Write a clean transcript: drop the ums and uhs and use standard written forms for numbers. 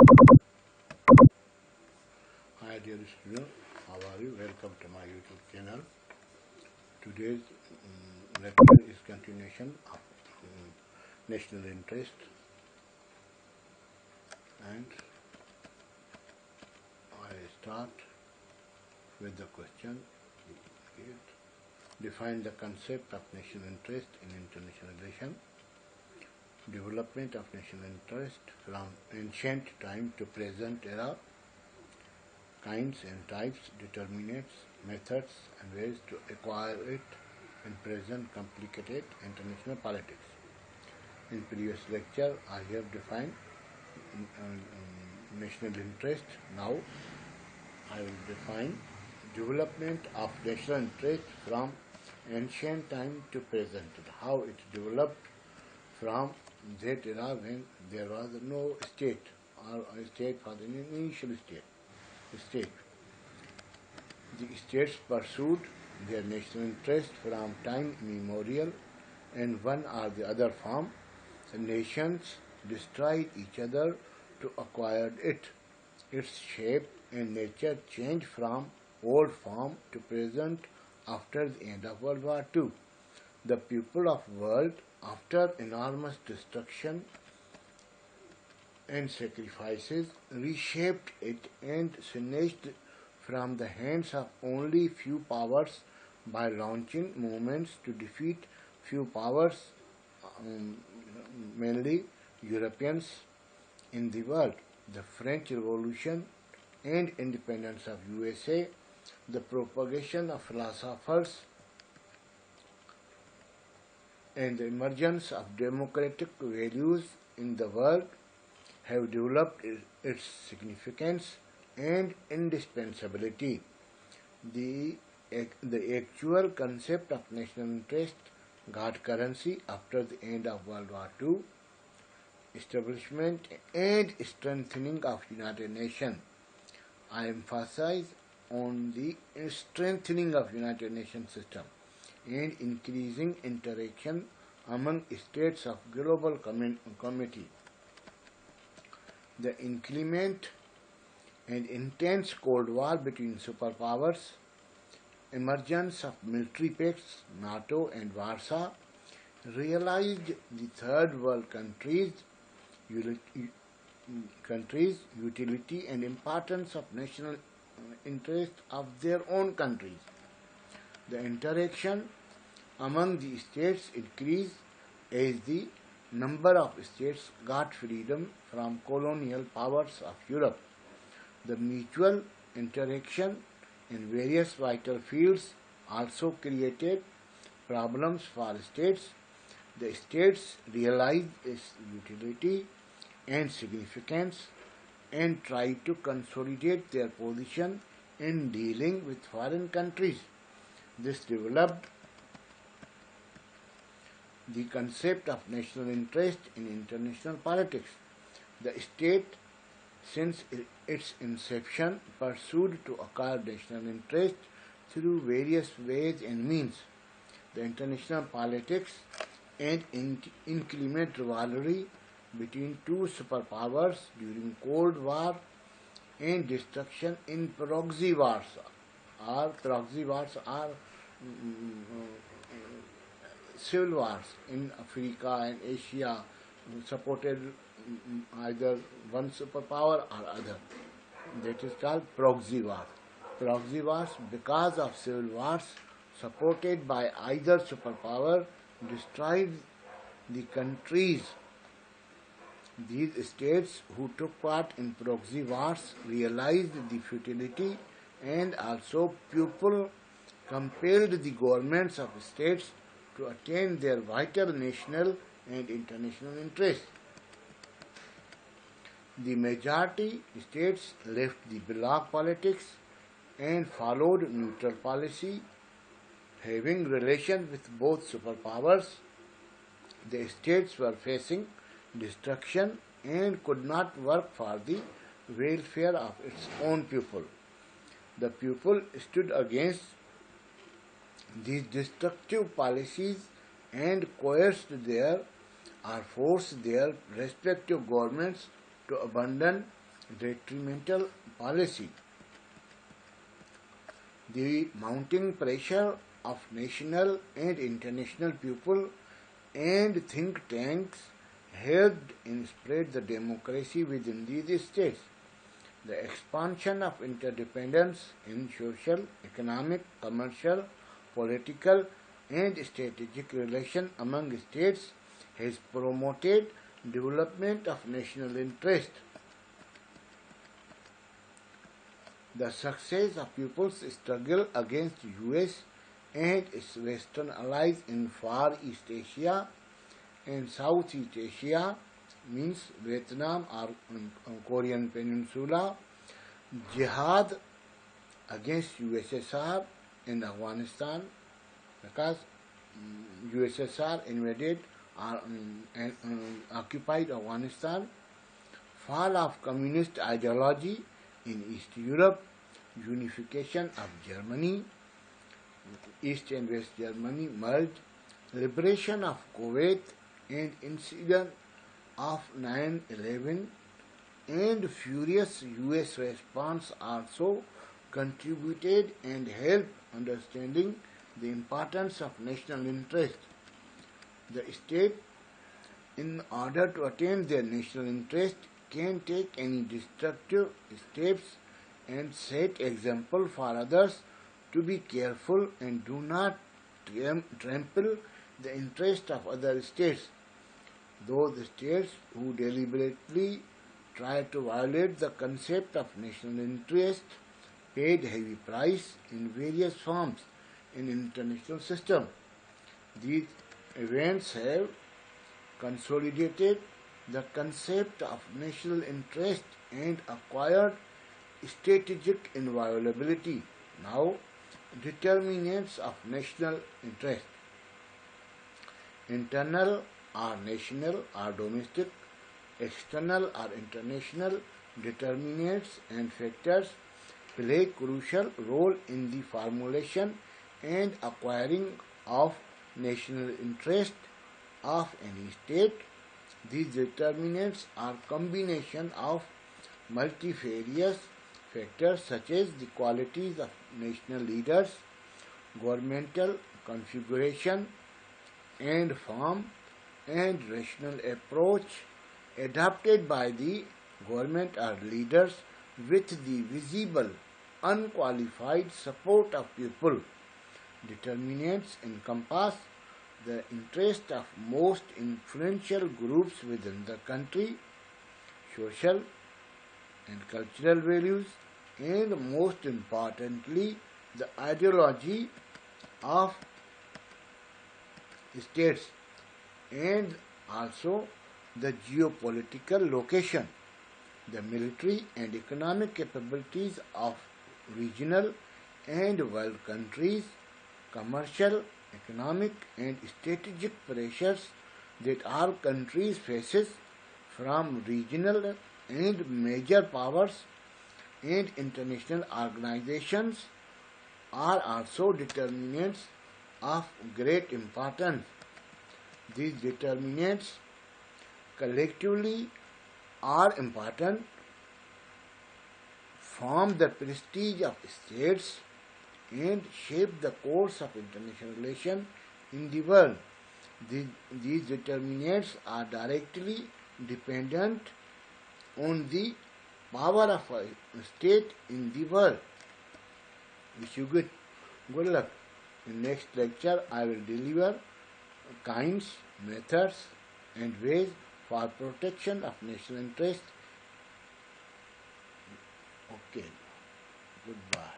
Hi dear students, how are you? Welcome to my YouTube channel. Today's lecture is continuation of national interest, and I start with the question. Define the concept of national interest in international relations. Development of national interest from ancient time to present era. Kinds and types, determinants, methods and ways to acquire it in present complicated international politics. In previous lecture, I have defined national interest. Now, I will define development of national interest from ancient time to present. How it developed from that era when there was no state or a state for the initial state. The states pursued their national interest from time immemorial, and one or the other form. The nations destroyed each other to acquire it. Its shape and nature changed from old form to present after the end of World War II. The people of the world, after enormous destruction and sacrifices, reshaped it and snatched from the hands of only few powers by launching movements to defeat few powers, mainly Europeans in the world. The French Revolution and independence of USA, the propagation of philosophers and the emergence of democratic values in the world have developed its significance and indispensability. The actual concept of national interest got currency after the end of World War II, establishment and strengthening of United Nations. I emphasize on the strengthening of United Nations system and increasing interaction among states of global community. The inclement and intense Cold War between superpowers, emergence of military pacts, NATO and Warsaw, realized the third world countries' utility and importance of national interest of their own countries. The interaction among the states increased as the number of states got freedom from colonial powers of Europe. The mutual interaction in various vital fields also created problems for states. The states realized its utility and significance and tried to consolidate their position in dealing with foreign countries. This developed the concept of national interest in international politics. The state, since its inception, pursued to acquire national interest through various ways and means. The international politics and inclement rivalry between two superpowers during Cold War and destruction in proxy wars are civil wars in Africa and Asia supported either one superpower or other. That is called proxy war. Proxy wars, because of civil wars supported by either superpower, destroyed the countries. These states who took part in proxy wars realized the futility and also people compelled the governments of states to attain their vital national and international interests. The majority states left the bloc politics and followed neutral policy, having relations with both superpowers. The states were facing destruction and could not work for the welfare of its own people. The people stood against these destructive policies and coerced their or forced their respective governments to abandon detrimental policy. The mounting pressure of national and international people and think tanks helped in spread the democracy within these states. The expansion of interdependence in social, economic, commercial, political, and strategic relations among states has promoted development of national interest. The success of people's struggle against US and its Western allies in Far East Asia and Southeast Asia means Vietnam or Korean Peninsula, jihad against USSR in Afghanistan because USSR invaded and occupied Afghanistan, fall of communist ideology in East Europe, unification of Germany, East and West Germany merged, liberation of Kuwait and incident of 9/11 and furious US response also contributed and helped understanding the importance of national interest. The state, in order to attain their national interest, can take any destructive steps and set example for others to be careful and do not trample the interest of other states. Those states who deliberately try to violate the concept of national interest paid heavy price in various forms in international system. These events have consolidated the concept of national interest and acquired strategic inviolability. Now, determinants of national interest. Internal are national or domestic, external or international determinants and factors play crucial role in the formulation and acquiring of national interest of any state. These determinants are combination of multifarious factors such as the qualities of national leaders, governmental configuration and form, and rational approach adopted by the government or leaders with the visible, unqualified support of people. Determinants encompass the interest of most influential groups within the country, social and cultural values, and most importantly, the ideology of states and also the geopolitical location, the military and economic capabilities of regional and world countries, commercial, economic and strategic pressures that our countries faces from regional and major powers and international organizations are also determinants of great importance. These determinants collectively are important, form the prestige of states and shape the course of international relations in the world. These determinants are directly dependent on the power of a state in the world. Wish you good luck. In next lecture, I will deliver kinds, methods, and ways for protection of national interest. Okay. Goodbye.